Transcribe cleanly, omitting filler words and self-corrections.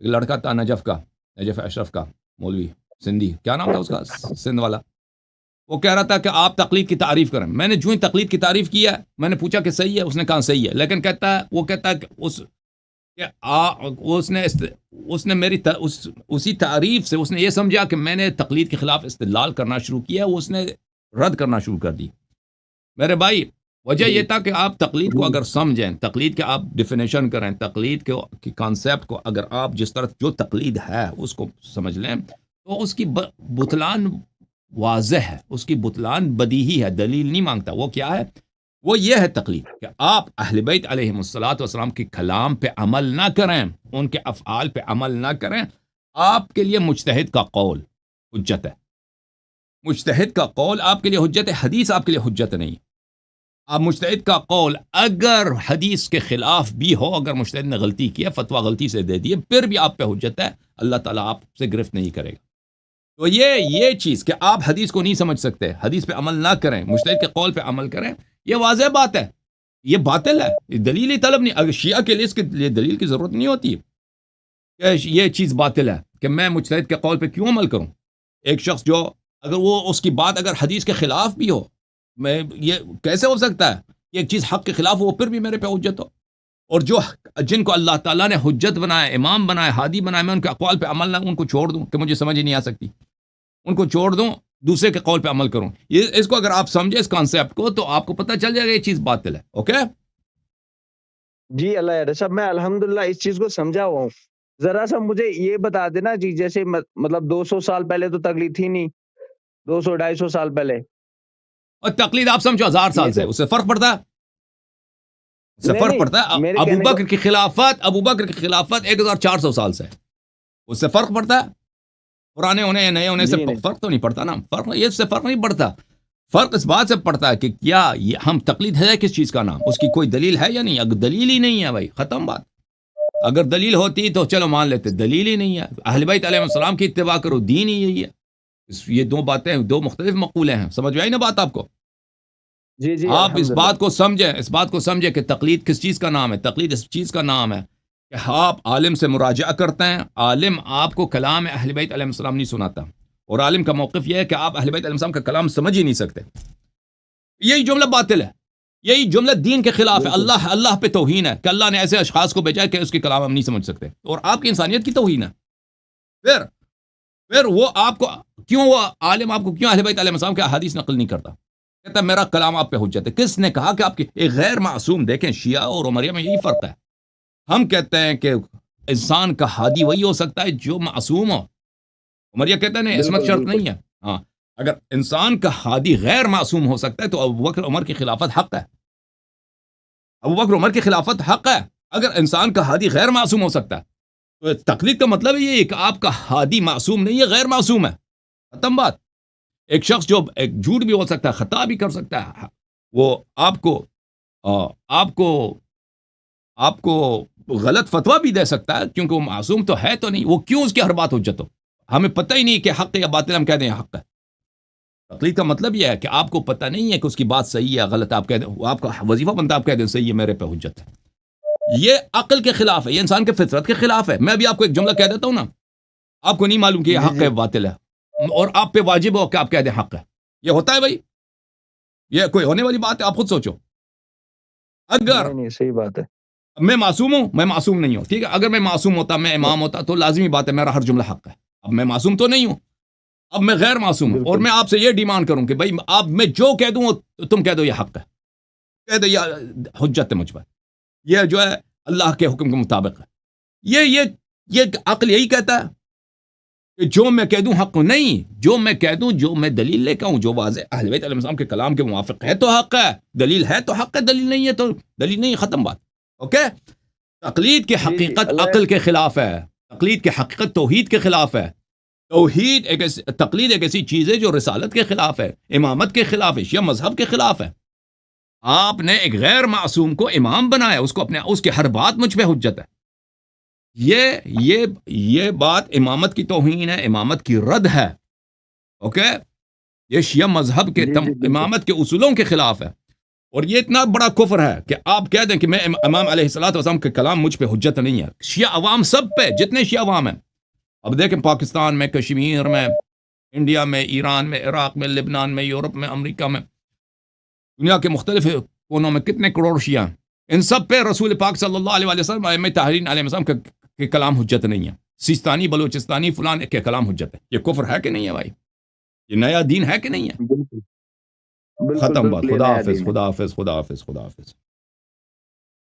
ایک لڑکا تھا نجف کا، نجف اشرف کا، مولوی سندھی، کیا نام تھا اس کا، سندھ والا، وہ کہہ رہا تھا کہ آپ تقلید کی تعریف کریں. میں نے جو ہی تقلید کی تعریف کیا، میں نے پوچھا کہ صحیح ہے، اس نے کہا صحیح ہے، لیکن وہ کہتا ہے کہ اس نے میری اسی تعریف سے اس نے یہ سمجھا کہ میں نے تقلید کے خلاف استدلال کرنا شروع کیا، وہ اس نے رد کرنا شروع کر دی. میرے بھائی وجہ یہ تھا کہ آپ تقلید کو اگر سمجھیں، تقلید کے آپ ڈیفینیشن کریں، تقلید کے کانسیپٹ کو اگر آپ جس طرح جو تقلید ہے اس کو سمجھ لیں، تو اس کی بطلان واضح ہے، اس کی بطلان بدیہی ہے، دلیل نہیں مانگتا. وہ کیا ہے؟ وہ یہ ہے تقلید کہ آپ اہل بیت علیہم الصلوۃ والسلام کے کلام پہ عمل نہ کریں، ان کے افعال پہ عمل نہ کریں. آپ کے لیے مجتہد کا قول حجت ہے، مجتہد کا قول آپ کے لیے حجت ہے، حدیث آپ کے لیے حجت نہیں. آپ مجتہد کا قول اگر حدیث کے خلاف بھی ہو، اگر مجتہد نے غلطی کی ہے، فتویٰ غلطی سے دے دیے، پھر بھی آپ پہ حجت ہے، اللہ تعالیٰ آپ سے گرفت نہیں کرے گا. تو یہ چیز کہ آپ حدیث کو نہیں سمجھ سکتے، حدیث پہ عمل نہ کریں، مجتہد کے قول پہ عمل کریں، یہ واضح بات ہے، یہ باطل ہے، یہ دلیل ہی طلب نہیں. اگر شیعہ کے لیے اس کے لیے دلیل کی ضرورت نہیں ہوتی کہ یہ چیز باطل ہے کہ میں مجتہد کے قول پہ کیوں عمل کروں. ایک شخص جو اگر وہ اس کی بات اگر حدیث کے خلاف بھی ہو، میں یہ کیسے ہو سکتا ہے کہ ایک چیز حق کے خلاف ہو پھر بھی میرے پہ حجت ہو؟ اور جو جن کو اللہ تعالیٰ نے حجت بنایا، امام بنایا، ہادی بنایا، میں ان کے اقوال پہ عمل نہ، ان کو چھوڑ دوں کہ مجھے سمجھ ہی نہیں آ سکتی، ان کو چھوڑ دوں، دوسرے کے قول پہ عمل کروں. اس کو اگر آپ سمجھے اس کانسیپٹ کو، تو آپ کو پتہ چل جائے گا یہ چیز باطل ہے. اوکے جی اللہ یار صاحب، میں الحمدللہ اس چیز کو سمجھا ہوا ہوں. ذرا سا مجھے یہ بتا دینا جی، جیسے مطلب 200 سال پہلے تو تقلید تھی نہیں، 200 250 سال پہلے، اور تقلید آپ سمجھو 1000 سال سے، اس سے فرق پڑتا ہے، اس سے فرق پڑتا ہے. ابو بکر کی خلافت 1400 سال سے، اس سے فرق پڑتا ہے. پرانے ہونے یا نئے ہونے سے فرق تو نہیں پڑتا نا، یہ سے فرق نہیں پڑتا. فرق اس بات سے پڑتا ہے کہ کیا ہم تقلید ہے کس چیز کا نام، اس کی کوئی دلیل ہے یا نہیں. اگر دلیل ہی نہیں ہے بھائی، ختم بات. اگر دلیل ہوتی تو چلو مان لیتے، دلیل ہی نہیں ہے. اہل بیت علیہ السلام کی اتباع کرو، دین ہی یہی ہے. یہ دو باتیں، دو مختلف مقولے ہیں. سمجھ میں آئی نا بات آپ کو؟ جی جی، آپ اس بات کو سمجھیں کہ تقلید کس چیز کا نام ہے. تقلید اس چیز کا نام ہے کہ آپ عالم سے مراجعہ کرتے ہیں، عالم آپ کو کلام اہل بیت علیہ السلام نہیں سناتا، اور عالم کا موقف یہ ہے کہ آپ اہل بیت علیہ السلام کا کلام سمجھ ہی نہیں سکتے. یہی جملہ باطل ہے، یہی جملہ دین کے خلاف ہے. اللہ پہ توہین ہے کہ اللہ نے ایسے اشخاص کو بھیجا کہ اس کے کلام ہم نہیں سمجھ سکتے، اور آپ کی انسانیت کی توہین ہے. پھر وہ آپ کو کیوں، وہ عالم آپ کو کیوں اہل بیت علیہ السلام کے احادیث نقل نہیں کرتا؟ کہتا ہے میرا کلام آپ پہ حجت ہے. کس نے کہا کہ آپ کی ایک غیر معصوم؟ دیکھیں شیعہ اور عمریہ میں یہی فرق ہے. ہم کہتے ہیں کہ انسان کا ہادی وہی ہو سکتا ہے جو معصوم ہو. عمریہ کہتے ہیں نہیں، عصمت شرط نہیں ہے. ہاں، اگر انسان کا ہادی غیر معصوم ہو سکتا ہے تو ابوبکر عمر کی خلافت حق ہے. ابوبکر عمر کی خلافت حق ہے اگر انسان کا ہادی غیر معصوم ہو سکتا ہے. تو تقلید کا مطلب یہ ہے کہ آپ کا ہادی معصوم نہیں ہے، غیر معصوم ہے. ختم بات. ایک شخص جو ایک جھوٹ بھی ہو سکتا ہے، خطا بھی کر سکتا ہے، وہ آپ کو غلط فتویٰ بھی دے سکتا ہے، کیونکہ وہ معصوم تو ہے تو نہیں. وہ کیوں اس کی ہر بات حجت ہو؟ ہمیں پتہ ہی نہیں کہ حق ہے یا باطل، ہم کہہ دیں حق ہے. تقلید کا مطلب یہ ہے کہ آپ کو پتہ نہیں ہے کہ اس کی بات صحیح ہے غلط، آپ کہہ دیں، وہ آپ کا وظیفہ بنتا ہے آپ کہہ دیں صحیح ہے، میرے پہ حجت ہے. یہ عقل کے خلاف ہے، یہ انسان کے فطرت کے خلاف ہے. میں ابھی آپ کو ایک جملہ کہہ دیتا ہوں نا، آپ کو نہیں معلوم کہ یہ حق ہے باطل ہے، اور آپ پہ واجب ہو کہ آپ کہہ دیں حق ہے. یہ ہوتا ہے بھائی؟ یہ کوئی ہونے والی بات ہے؟ آپ خود سوچو. اگر نہیں، صحیح بات ہے. میں معصوم ہوں، میں معصوم نہیں ہوں، ٹھیک ہے. اگر میں معصوم ہوتا، میں امام ہوتا، تو لازمی بات ہے میرا ہر جملہ حق ہے. اب میں معصوم تو نہیں ہوں، اب میں غیر معصوم ہوں، اور میں آپ سے یہ ڈیمانڈ کروں کہ بھائی آپ میں جو کہہ دوں تم کہہ دو یہ حق ہے، کہہ دو یہ حجت ہے مجھ پر، یہ جو ہے اللہ کے حکم کے مطابق ہے. یہ عقل یہی کہتا ہے کہ جو میں کہہ دوں حق نہیں، جو میں کہہ دوں، جو میں دلیل لے کے آؤں، جو واضح اہل بیت علیہ السلام کے کلام کے موافق ہے تو حق ہے، دلیل ہے تو حق ہے، دلیل نہیں ہے تو دلیل نہیں. ختم بات. اوکے. تقلید کی حقیقت عقل کے خلاف ہے، تقلید کی حقیقت توحید کے خلاف ہے. تقلید ایک ایسی چیز ہے جو رسالت کے خلاف ہے، امامت کے خلاف ہے، شیعہ مذہب کے خلاف ہے. آپ نے ایک غیر معصوم کو امام بنایا، اس کی ہر بات مجھ پہ حجت ہے. یہ بات امامت کی توہین ہے، امامت کی رد ہے. اوکے. یہ شیعہ مذہب کے امامت کے اصولوں کے خلاف ہے. اور یہ اتنا بڑا کفر ہے کہ آپ کہہ دیں کہ میں امام علیہ الصلوۃ والسلام کے کلام مجھ پہ حجت نہیں ہے. شیعہ عوام سب پہ، جتنے شیعہ عوام ہیں، اب دیکھیں پاکستان میں، کشمیر میں، انڈیا میں، ایران میں، عراق میں، لبنان میں، یورپ میں، امریکہ میں، دنیا کے مختلف کونوں میں کتنے کروڑ شیعہ ہیں. ان سب پہ رسول پاک صلی اللہ علیہ وسلم ائمہ طاہرین علیہ السلام کے کلام حجت نہیں ہے. سیستانی، بلوچستانی، فلان کے کلام حجت ہے. یہ کفر ہے کہ نہیں ہے بھائی؟ یہ نیا دین ہے کہ نہیں ہے؟ بالکل بالکل ختم بات. بالکل یہ خدا نیا حافظ، دین ہے. خدا حافظ، خدا حافظ، خدا حافظ.